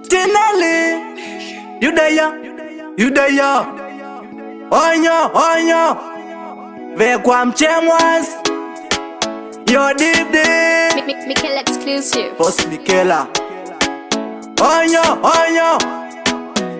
Tinelli, you there, you there. Onyo, vekwa mchemwas. Yo deep deep. Mikel exclusive. Post Mikela. Onyo.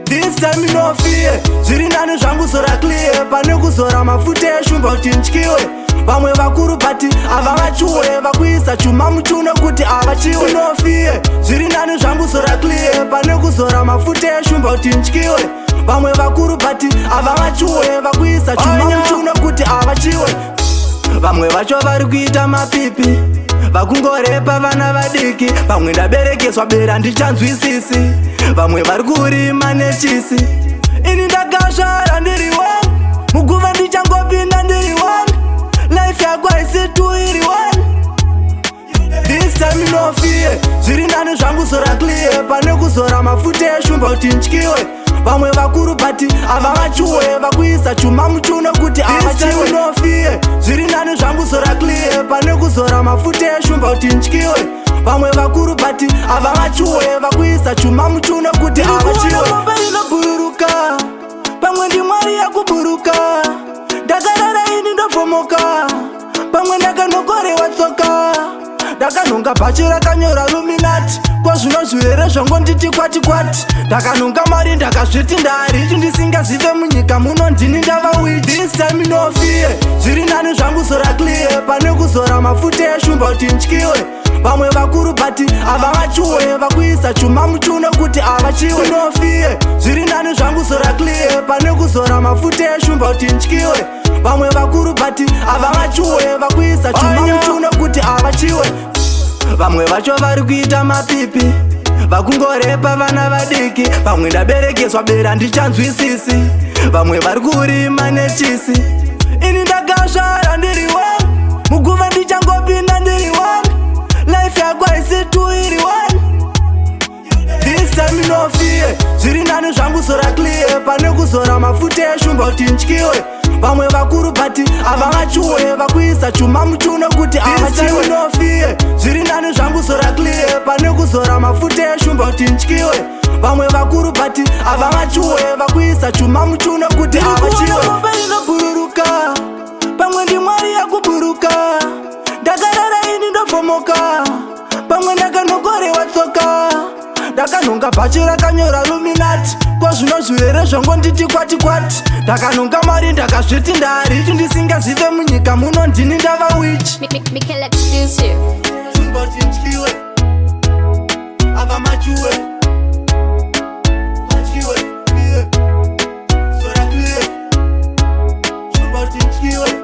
This time no fear. Ziri nani zvangu zora clear. Pane kuzora mafuta eshumba kuti nchkiwe. Vamwe vakuru pati avavachiwe. Vakuisa chuma muchuno kuti avachiwe. No fear. Ziri nani zvangu zora clear. Pane kuzora mafuta eshumba kuti nchkiwe. Vamwe vakuru pati avavachiwe. Vakuisa chuma muchuno kuti avachiwe. Vamwe vacho vari kuita mapipi, vakungorepa vana vadiki. Vamwe ndaberekeswa bera ndichanzwisisi. Vamwe vari kurima nechisi. Ini ndakasvara ndiri one, muguva ndichangopinda ndiri one. Life yako haisi tu iri one. This time no fear. Zviri nani zvangu zora clear. Pane kuzora mafuta eshumba kuti nchkiwe. Vamwe vakuru pati avavachiwe. Vakuisa chuma muchuno kuti avachiwe. No fear. Zviri nani zvangu zora clear. Pane kuzora mafuta eshumba kuti nchkiwe. Vamwe vakuru pati avavachiwe. Vakuisa chuma muchuno kuti avachiwe. Mombe inobururuka, pamwe ndi mwari yakuburuka. Ndakarara ini ndofomoka, pamwe ndakanokorewa tsoka. Ndakanonga bhachi rakanyora luminati. Kwazvino zvirere zvangonditi kwati. Ndakanonga mari ndakazviti ndarichi. Ndisingazive munyika muno ndini ndava witi. This time no fear. Zviri nani zvangu zora clear. Pane kuzora mafuta eshumba kuti nchkiwe. Vamwe vakuru pati avavachiwe. Vakuisa chuma muchuno kuti avachiwe. No fear. Zviri nani zvangu zora clear. Pane kuzora mafuta eshumba kuti nchkiwe. Vamwe vakuru pati avavachiwe. Vakuisa chuma muchuno kuti avachiwe. Vamwe vacho vari kuita mapipi, vakungorepa vana vadiki. Vamwe ndaberekeswa bera ndichanzwisisi. Vamwe vari kurima nechisi. Ini ndakasvara ndiri one, muguva ndichangopinda ndiri one. Life yako haisi tu iri one. This time no fear. Zviri nani zvangu zora clear. Pane kuzora mafuta eshumba kuti nchkiwe. Vamwe vakuru pati avavachiwe. Vakuisa chuma muchuno kuti avachiwe. No fear. Zviri nani zvangu zora clear. Pane kuzora mafuta eshumba kuti nchkiwe. Vamwe vakuru pati avavachiwe. Vakuisa chuma muchuno kuti avachiwe. Mombe inobururuka, pamwe ndi mwari yakuburuka. Ndakarara ini ndofomoka, pamwe ndakanokorewa tsoka. Ndakanonga bhachi rakanyora luminati. Kwazvino zvirere zvangonditi kwati. Ndakanonga mari ndakazviti ndarichi. Ndisingazive munyika muno ndini ndava witi. Mikel exclusive. Shumba kuti nchkiwe, avamachiwe. Machiwe, zora clear. Shumba kuti nchkiwe.